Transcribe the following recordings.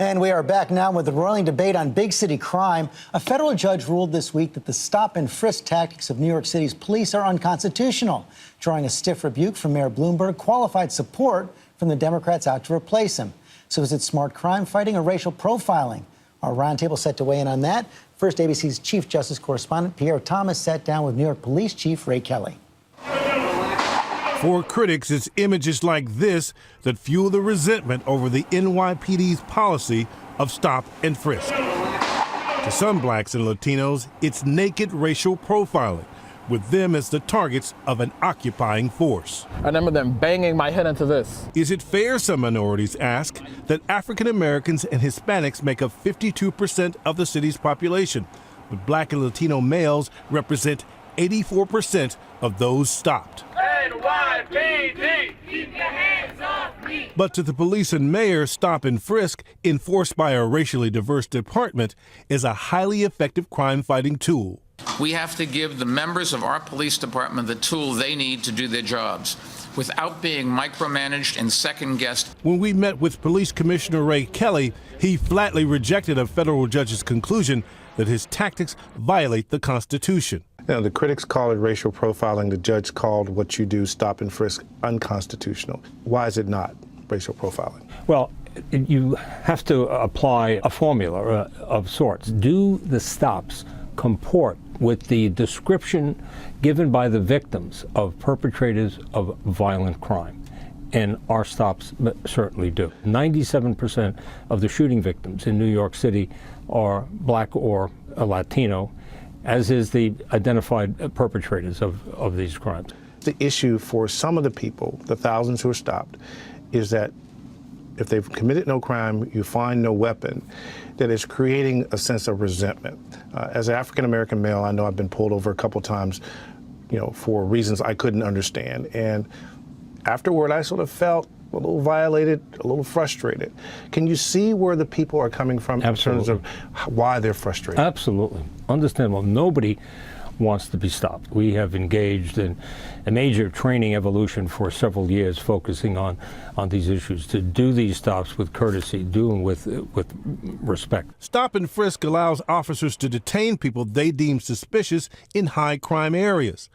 And we are back now with the roiling debate on big city crime. A federal judge ruled this week that the stop-and-frisk tactics of New York City's police are unconstitutional, drawing a stiff rebuke from Mayor Bloomberg, qualified support from the Democrats out to replace him. So is it smart crime fighting or racial profiling? Our roundtable set to weigh in on that. First, ABC's Chief Justice correspondent Pierre Thomas sat down with New York Police Chief Ray Kelly. For critics, it's images like this that fuel the resentment over the NYPD's policy of stop and frisk. To some blacks and Latinos, it's naked racial profiling, with them as the targets of an occupying force. I remember them banging my head into this. Is it fair, some minorities ask, that African Americans and Hispanics make up 52% of the city's population, but black and Latino males represent 84% of those stopped? NYPD, keep your hands off me. But to the police and mayor, stop and frisk, enforced by a racially diverse department, is a highly effective crime-fighting tool. We have to give the members of our police department the tool they need to do their jobs without being micromanaged and second-guessed. When we met with Police Commissioner Ray Kelly, he flatly rejected a federal judge's conclusion that his tactics violate the Constitution. You know, the critics call it racial profiling. The judge called what you do, stop and frisk, unconstitutional. Why is it not racial profiling? Well, you have to apply a formula of sorts. Do the stops comport with the description given by the victims of perpetrators of violent crime? And our stops certainly do. 97% of the shooting victims in New York City are black or Latino, as is the identified perpetrators of these crimes. The issue for some of the people, the thousands who are stopped, is that if they've committed no crime, you find no weapon, that is creating a sense of resentment. As an African-American male, I know I've been pulled over a couple times, you know, for reasons I couldn't understand. And afterward, I sort of felt a little violated, a little frustrated. Can you see where the people are coming from? Absolutely. In terms of why they're frustrated? Absolutely. Understandable. Nobody wants to be stopped. We have engaged in a major training evolution for several years, focusing on these issues, to do these stops with courtesy, do them with respect. Stop and frisk allows officers to detain people they deem suspicious in high crime areas.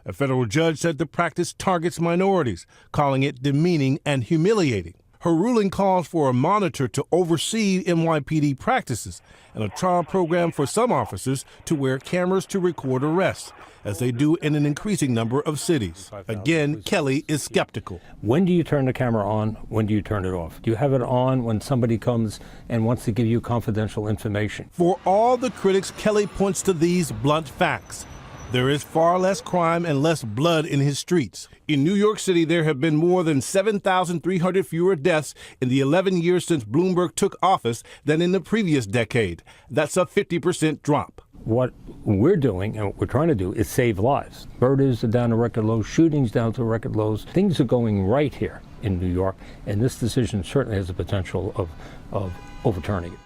A federal judge said the practice targets minorities, calling it demeaning and humiliating. Her ruling calls for a monitor to oversee NYPD practices and a trial program for some officers to wear cameras to record arrests, as they do in an increasing number of cities. Again, Kelly is skeptical. When do you turn the camera on? When do you turn it off? Do you have it on when somebody comes and wants to give you confidential information? For all the critics, Kelly points to these blunt facts. There is far less crime and less blood in his streets. In New York City, there have been more than 7,300 fewer deaths in the 11 years since Bloomberg took office than in the previous decade. That's a 50% drop. What we're doing and what we're trying to do is save lives. Murders are down to record lows, shootings down to record lows. Things are going right here in New York, and this decision certainly has the potential of overturning it.